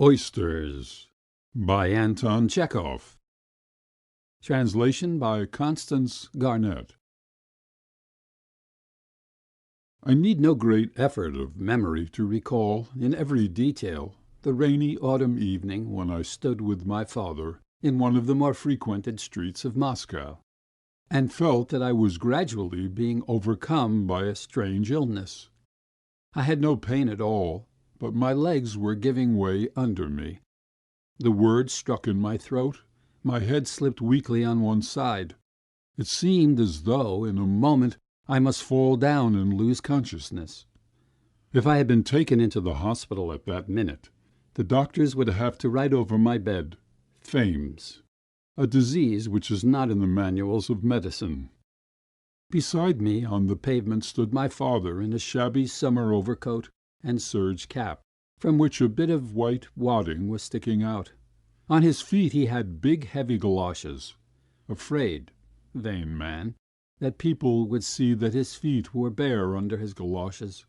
Oysters by Anton Chekov. Translation by Constance Garnett. I need no great effort of memory to recall in every detail the rainy autumn evening when I stood with my father in one of the more frequented streets of Moscow, and felt that I was gradually being overcome by a strange illness. I had no pain at all, but my legs were giving way under me. The words stuck in my throat, my head slipped weakly on one side. It seemed as though in a moment I must fall down and lose consciousness. If I had been taken into the hospital at that minute, the doctors would have to write over my bed, "Fames," a disease which is not in the manuals of medicine. Beside me on the pavement stood my father in a shabby summer overcoat and serge cap, from which a bit of white wadding was sticking out. On his feet he had big heavy galoshes, afraid, vain man, that people would see that his feet were bare under his galoshes.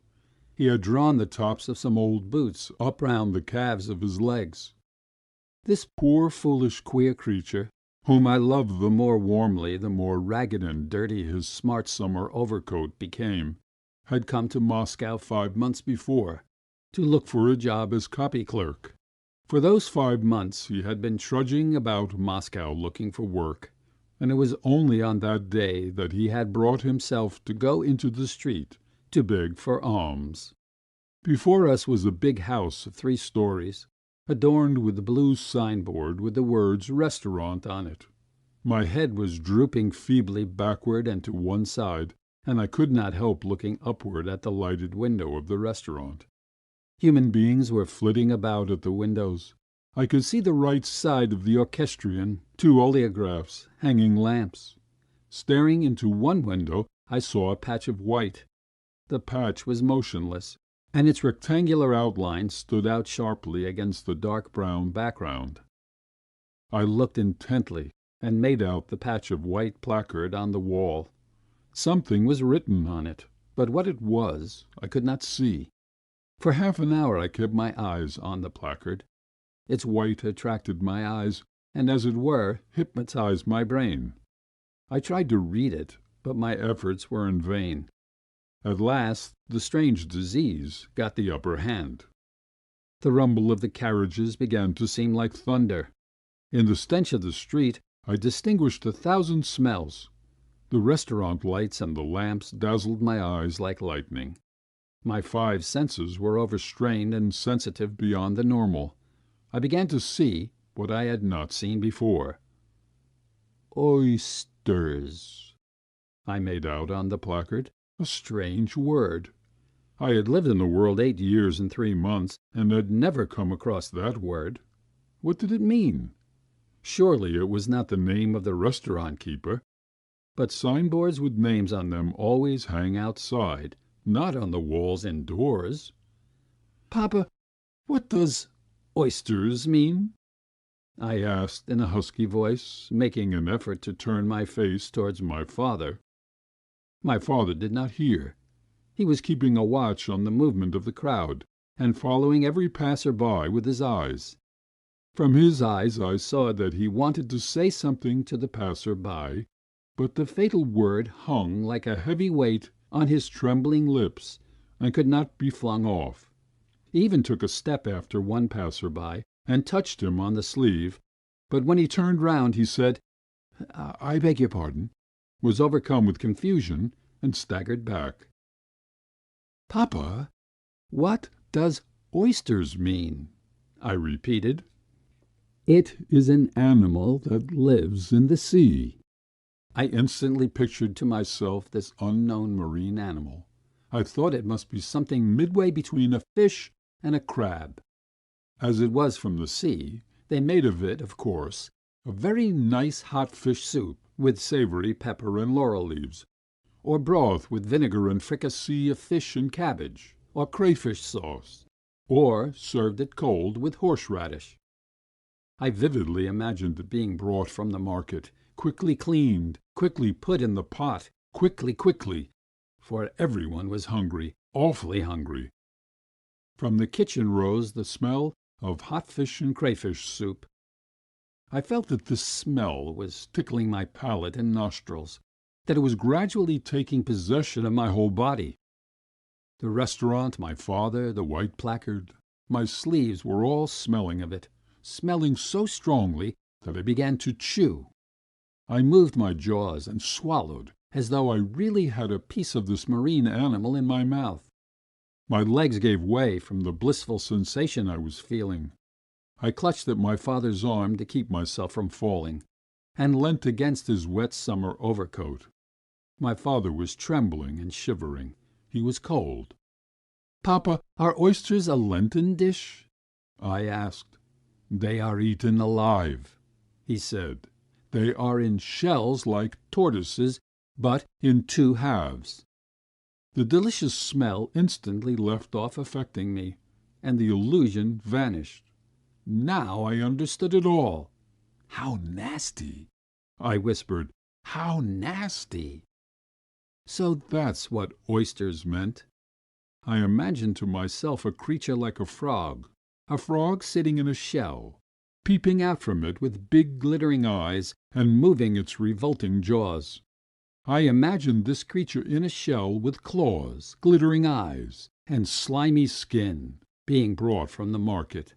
He had drawn the tops of some old boots up round the calves of his legs. This poor, foolish, queer creature, whom I loved the more warmly the more ragged and dirty his smart summer overcoat became, had come to Moscow 5 months before to look for a job as copy clerk. For those 5 months he had been trudging about Moscow looking for work, and it was only on that day that he had brought himself to go into the street to beg for alms. Before us was a big house of 3 stories, adorned with a blue signboard with the words "Restaurant" on it. My head was drooping feebly backward and to one side, and I could not help looking upward at the lighted window of the restaurant. Human beings were flitting about at the windows. I could see the right side of the orchestrion, 2 oleographs, hanging lamps. Staring into one window, I saw a patch of white. The patch was motionless, and its rectangular outline stood out sharply against the dark brown background. I looked intently and made out the patch of white placard on the wall. Something was written on it, but what it was I could not see. For half an hour I kept my eyes on the placard. Its white attracted my eyes, and as it were hypnotized my brain. I tried to read it, but my efforts were in vain. At last the strange disease got the upper hand. The rumble of the carriages began to seem like thunder. In the stench of the street I distinguished 1,000 smells. The restaurant lights and the lamps dazzled my eyes like lightning. My 5 senses were overstrained and sensitive beyond the normal. I began to see what I had not seen before. "Oysters," I made out on the placard. A strange word. I had lived in the world 8 years and 3 months, and had never come across that word. What did it mean? Surely it was not the name of the restaurant keeper. But signboards with names on them always hang outside, not on the walls indoors. "Papa, what does oysters mean?" I asked in a husky voice, making an effort to turn my face towards my father. My father did not hear. He was keeping a watch on the movement of the crowd, and following every passer-by with his eyes. From his eyes I saw that he wanted to say something to the passer-by, but the fatal word hung like a heavy weight on his trembling lips and could not be flung off. He even took a step after one passer-by and touched him on the sleeve, but when he turned round he said, "I beg your pardon," was overcome with confusion, and staggered back. "Papa, what does oysters mean?" I repeated. "It is an animal that lives in the sea." I instantly pictured to myself this unknown marine animal. I thought it must be something midway between a fish and a crab. As it was from the sea, they made of it, of course, a very nice hot fish soup with savoury pepper and laurel leaves, or broth with vinegar and fricassee of fish and cabbage, or crayfish sauce, or served it cold with horseradish. I vividly imagined it being brought from the market, quickly cleaned, quickly put in the pot, quickly, for everyone was hungry, awfully hungry. From the kitchen rose the smell of hot fish and crayfish soup. I felt that the smell was tickling my palate and nostrils, that it was gradually taking possession of my whole body. The restaurant, my father, the white placard, my sleeves were all smelling of it, smelling so strongly that I began to chew. I moved my jaws and swallowed as though I really had a piece of this marine animal in my mouth. My legs gave way from the blissful sensation I was feeling. I clutched at my father's arm to keep myself from falling, and leant against his wet summer overcoat. My father was trembling and shivering. He was cold. "Papa, are oysters a Lenten dish?" I asked. "They are eaten alive," he said. "They are in shells like tortoises, but in two halves." The delicious smell instantly left off affecting me, and the illusion vanished. Now I understood it all. "How nasty!" I whispered. "How nasty!" So that's what oysters meant. I imagined to myself a creature like a frog sitting in a shell, peeping out from it with big glittering eyes and moving its revolting jaws. I imagined this creature in a shell with claws, glittering eyes, and slimy skin, being brought from the market.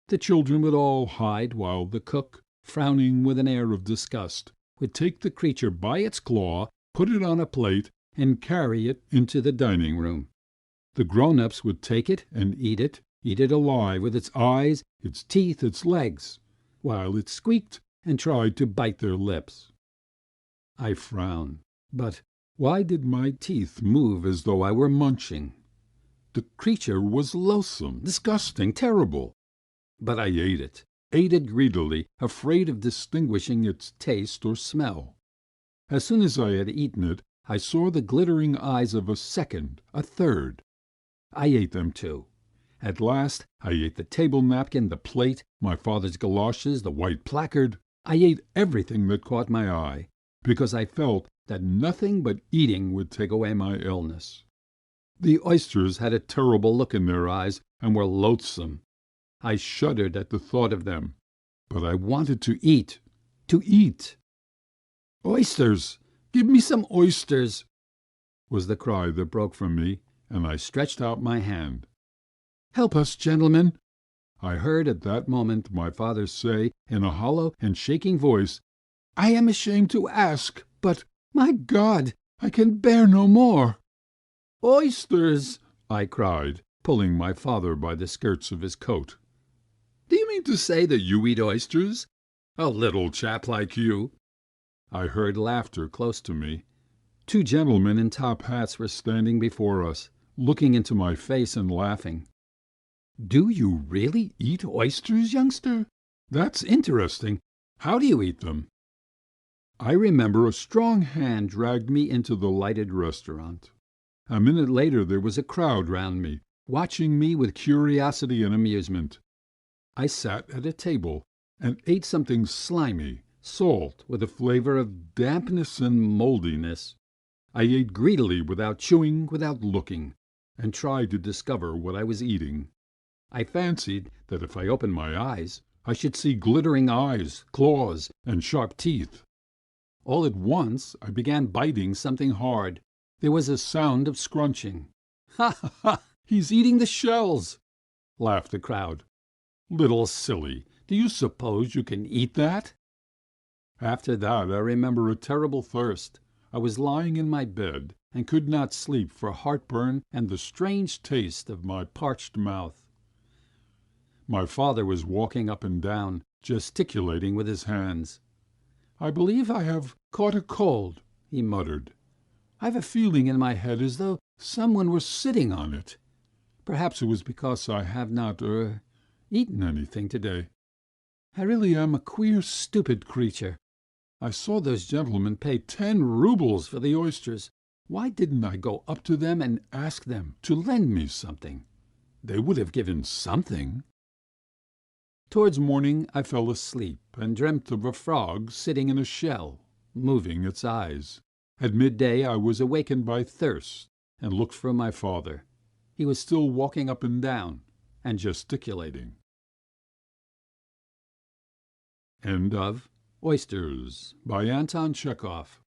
The children would all hide while the cook, frowning with an air of disgust, would take the creature by its claw, put it on a plate, and carry it into the dining room. The grown-ups would take it and eat it alive with its eyes, its teeth, its legs, while it squeaked and tried to bite their lips. I frowned, but why did my teeth move as though I were munching? The creature was loathsome, disgusting, terrible. But I ate it greedily, afraid of distinguishing its taste or smell. As soon as I had eaten it, I saw the glittering eyes of a second, a third. I ate them too. At last I ate the table napkin, the plate, my father's galoshes, the white placard. I ate everything that caught my eye, because I felt that nothing but eating would take away my illness. The oysters had a terrible look in their eyes and were loathsome. I shuddered at the thought of them, but I wanted to eat, to eat. "Oysters! Give me some oysters!" was the cry that broke from me, and I stretched out my hand. "Help us, gentlemen!" I heard at that moment my father say in a hollow and shaking voice, "I am ashamed to ask, but, my God, I can bear no more!" "Oysters!" I cried, pulling my father by the skirts of his coat. "Do you mean to say that you eat oysters? A little chap like you!" I heard laughter close to me. Two gentlemen in top hats were standing before us, looking into my face and laughing. "Do you really eat oysters, youngster? That's interesting. How do you eat them?" I remember a strong hand dragged me into the lighted restaurant. A minute later there was a crowd round me, watching me with curiosity and amusement. I sat at a table and ate something slimy, salt, with a flavour of dampness and mouldiness. I ate greedily, without chewing, without looking, and tried to discover what I was eating. I fancied that if I opened my eyes I should see glittering eyes, claws, and sharp teeth. All at once I began biting something hard. There was a sound of scrunching. "Ha, ha, ha! He's eating the shells!" laughed the crowd. "Little silly, do you suppose you can eat that?" After that I remember a terrible thirst. I was lying in my bed and could not sleep for heartburn and the strange taste of my parched mouth. My father was walking up and down, gesticulating with his hands. "I believe I have caught a cold," he muttered. "I've a feeling in my head as though someone were sitting on it. Perhaps it was because I have not eaten anything to-day. I really am a queer, stupid creature. I saw those gentlemen pay 10 roubles for the oysters. Why didn't I go up to them and ask them to lend me something? They would have given something." Towards morning I fell asleep and dreamt of a frog sitting in a shell, moving its eyes. At midday I was awakened by thirst and looked for my father. He was still walking up and down and gesticulating. End of Oysters by Anton Chekov.